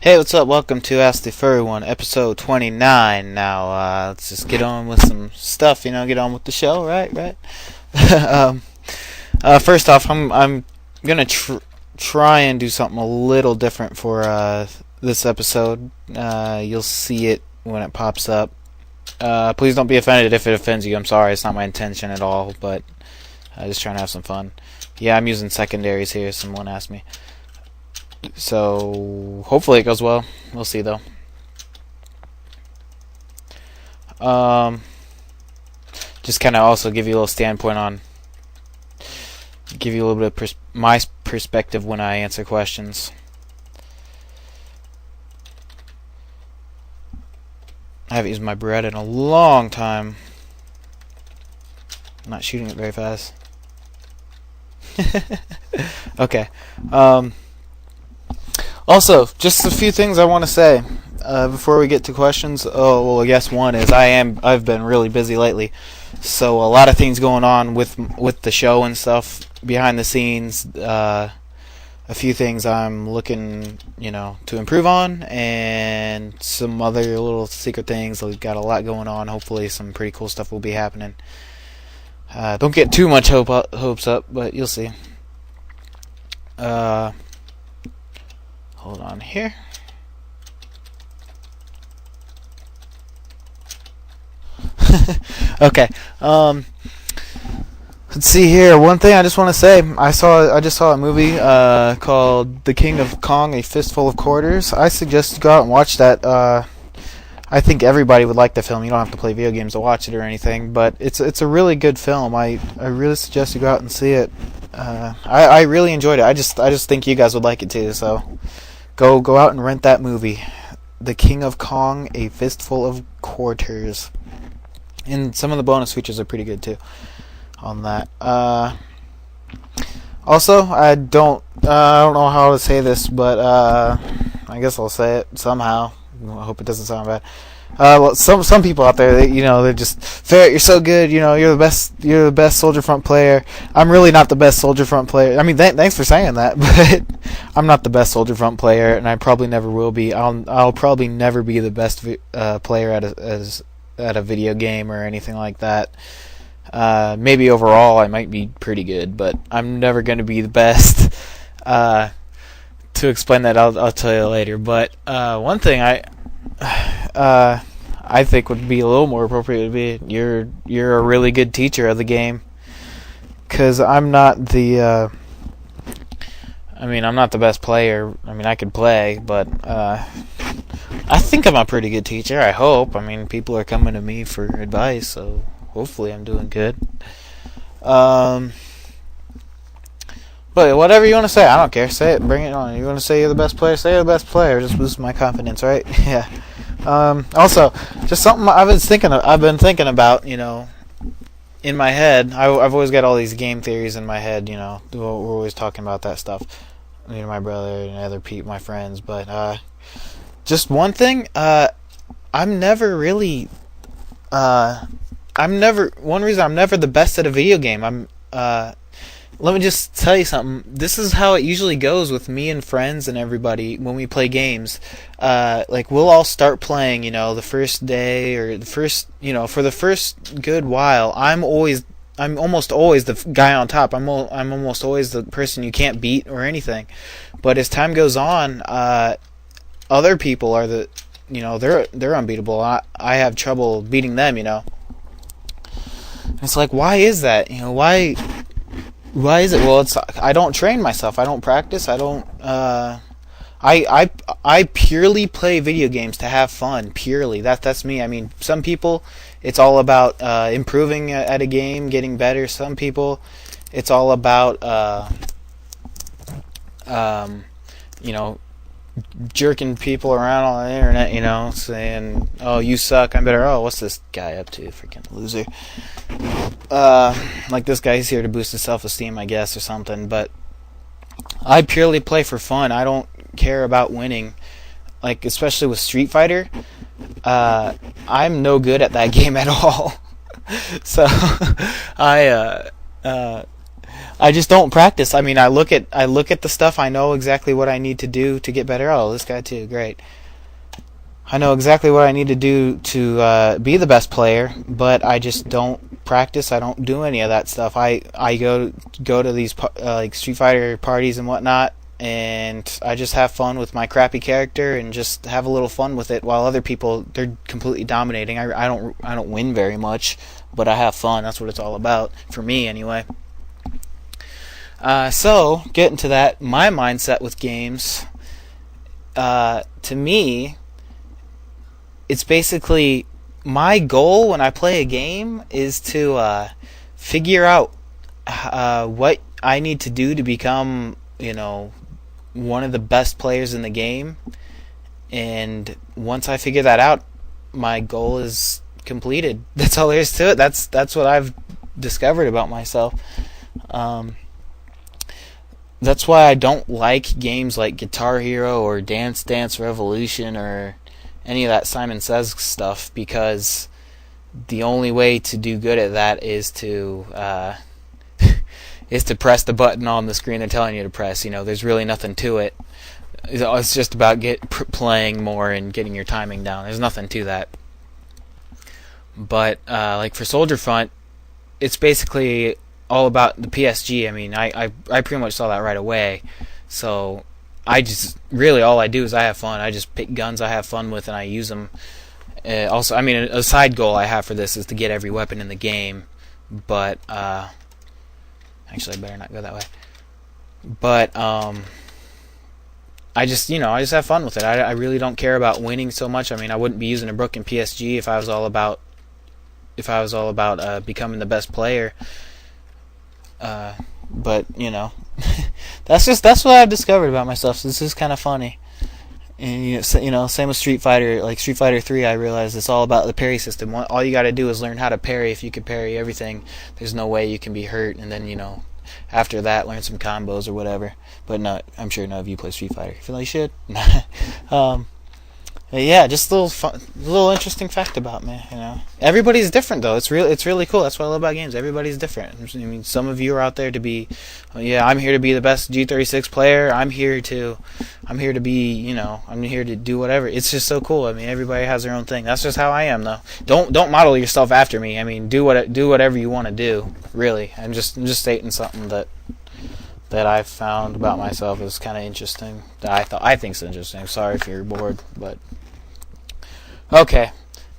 Hey, what's up? Welcome to Ask the Furry One, episode 29. Now, let's just get on with some stuff, get on with the show, right? um, First off, I'm gonna try and do something a little different for this episode. You'll see it when it pops up. Please don't be offended if it offends you. I'm sorry, it's not my intention at all, but I'm just trying to have some fun. Yeah, I'm using secondaries here, someone asked me. So hopefully it goes well. We'll see though. Just kind of also give you a little standpoint on, give you a little bit of my perspective when I answer questions. I haven't used my Beretta in a long time. I'm not shooting it very fast. Okay. Also, just a few things I want to say before we get to questions. Oh, well, I guess one is I've been really busy lately, so a lot of things going on with the show and stuff behind the scenes. A few things I'm looking, to improve on, and some other little secret things. We've got a lot going on. Hopefully, some pretty cool stuff will be happening. Don't get too much hopes up, but you'll see. Hold on here. Okay. Let's see here. One thing I just want to say, I just saw a movie called The King of Kong: A Fistful of Quarters. I suggest you go out and watch that. I think everybody would like the film. You don't have to play video games to watch it or anything, but it's a really good film. I really suggest you go out and see it. I really enjoyed it. I just think you guys would like it too. So go out and rent that movie, The King of Kong: A Fistful of Quarters. And some of the bonus features are pretty good too on that. Also, I don't know how to say this, but I guess I'll say it somehow. I hope it doesn't sound bad. Well, some people out there, they're just, Ferret, you're so good, you're the best Soldier Front player. I'm really not the best Soldier Front player. I mean, thanks for saying that, but I'm not the best Soldier Front player, and I probably never will be. I'll probably never be the best player at a video game or anything like that. Maybe overall I might be pretty good, but I'm never going to be the best. To explain that, I'll tell you later. But one thing I think would be a little more appropriate would be you're a really good teacher of the game, because I'm not the I'm not the best player. I could play, but I think I'm a pretty good teacher. I hope. People are coming to me for advice, so hopefully I'm doing good. But whatever you want to say, I don't care. Say it, bring it on. You want to say you're the best player, say you're the best player. Just boost my confidence, right? Yeah. Also, just something I've been thinking about, in my head. I've always got all these game theories in my head, We're always talking about that stuff. My brother and other people, my friends. But just one thing, one reason I'm never the best at a video game. Let me just tell you something. This is how it usually goes with me and friends and everybody when we play games. We'll all start playing, the first day or the first, for the first good while. I'm almost always the guy on top. I'm almost always the person you can't beat or anything. But as time goes on, other people are they're unbeatable. I have trouble beating them, It's like, why is that? Why is it? Well, I don't train myself. I don't practice. I don't. I purely play video games to have fun. Purely. That's me. Some people, it's all about improving at a game, getting better. Some people, it's all about jerking people around on the internet. Saying, "Oh, you suck. I'm better." Oh, what's this guy up to? Freaking loser. Like this guy's here to boost his self-esteem, I guess, or something. But I purely play for fun. I don't care about winning. Especially with Street Fighter, I'm no good at that game at all. So I just don't practice. I mean, I look at the stuff. I know exactly what I need to do to get better. Oh, this guy too, great. I know exactly what I need to do to be the best player, but I just don't practice. I don't do any of that stuff. I go to these like Street Fighter parties and whatnot, and I just have fun with my crappy character and just have a little fun with it. While other people, they're completely dominating. I don't win very much, but I have fun. That's what it's all about for me, anyway. So getting to that, my mindset with games, to me, it's basically my goal when I play a game is to figure out what I need to do to become, one of the best players in the game. And once I figure that out, my goal is completed. That's all there is to it. That's what I've discovered about myself. That's why I don't like games like Guitar Hero or Dance Dance Revolution or any of that Simon Says stuff, because the only way to do good at that is to press the button on the screen they're telling you to press. There's really nothing to it. It's just about playing more and getting your timing down. There's nothing to that. But like for Soldier Front, it's basically all about the PSG. I mean, I pretty much saw that right away. So I just really all I do is I have fun. I just pick guns I have fun with and I use them. Also, I mean, a side goal I have for this is to get every weapon in the game. But actually, I better not go that way. But I just have fun with it. I really don't care about winning so much. I mean, I wouldn't be using a broken PSG if I was all about becoming the best player. But that's what I've discovered about myself. So this is kind of funny. And same with Street Fighter. Like Street Fighter 3, I realized it's all about the parry system. All you got to do is learn how to parry. If you could parry everything, there's no way you can be hurt. And then after that, learn some combos or whatever. But no, I'm sure none of you play Street Fighter. You feel like you should. Yeah, just a little interesting fact about me. Everybody's different though. It's really cool. That's what I love about games. Everybody's different. I mean, some of you are out there to be, I'm here to be the best G36 player. I'm here to be, I'm here to do whatever. It's just so cool. I mean, everybody has their own thing. That's just how I am though. Don't model yourself after me. I mean, do whatever you want to do. Really, I'm just stating something that I've found about myself is kind of interesting. That I think is interesting. Sorry if you're bored, but. Okay,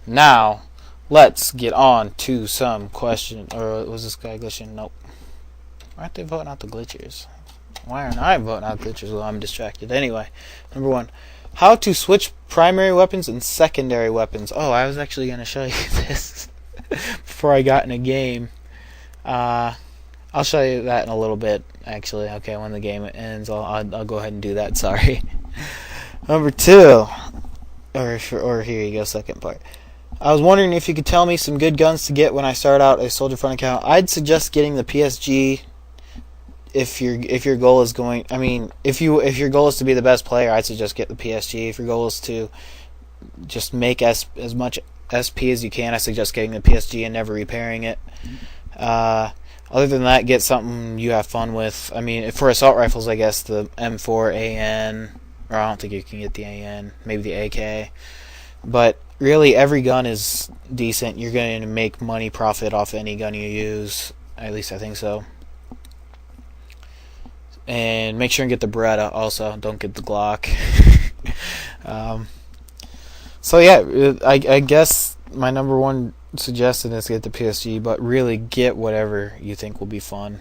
now let's get on to some questions. Or was this guy glitching? Nope. Why aren't they voting out the glitchers? Why aren't I voting out glitchers while I'm distracted? Anyway, number 1. How to switch primary weapons and secondary weapons. Oh, I was actually going to show you this before I got in a game. I'll show you that in a little bit, actually. Okay, when the game ends, I'll go ahead and do that. Sorry. Number 2. Or here you go, second part. I was wondering if you could tell me some good guns to get when I start out a Soldier Front account. I'd suggest getting the PSG if your goal is going. I mean, if your goal is to be the best player, I'd suggest get the PSG. If your goal is to just make as much SP as you can, I suggest getting the PSG and never repairing it. Other than that, get something you have fun with. I mean, for assault rifles, I guess the M4 AN. Or I don't think you can get the AN, maybe the AK. But really, every gun is decent. You're going to make money profit off any gun you use. At least I think so. And make sure and get the Beretta also. Don't get the Glock. So yeah, I guess my number 1 suggestion is get the PSG, but really get whatever you think will be fun.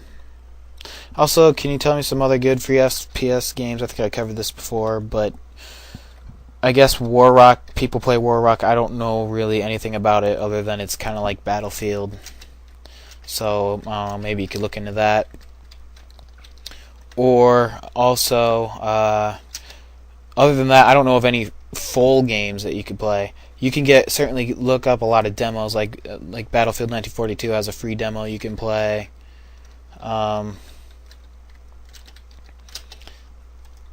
Also, can you tell me some other good free FPS games? I think I covered this before, but I guess War Rock, people play War Rock. I don't know really anything about it other than it's kind of like Battlefield. So, maybe you could look into that. Or also, other than that, I don't know of any full games that you could play. You can certainly look up a lot of demos, like Battlefield 1942 has a free demo you can play.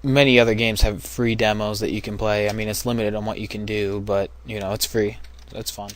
Many other games have free demos that you can play. I mean, it's limited on what you can do, but it's free. So it's fun.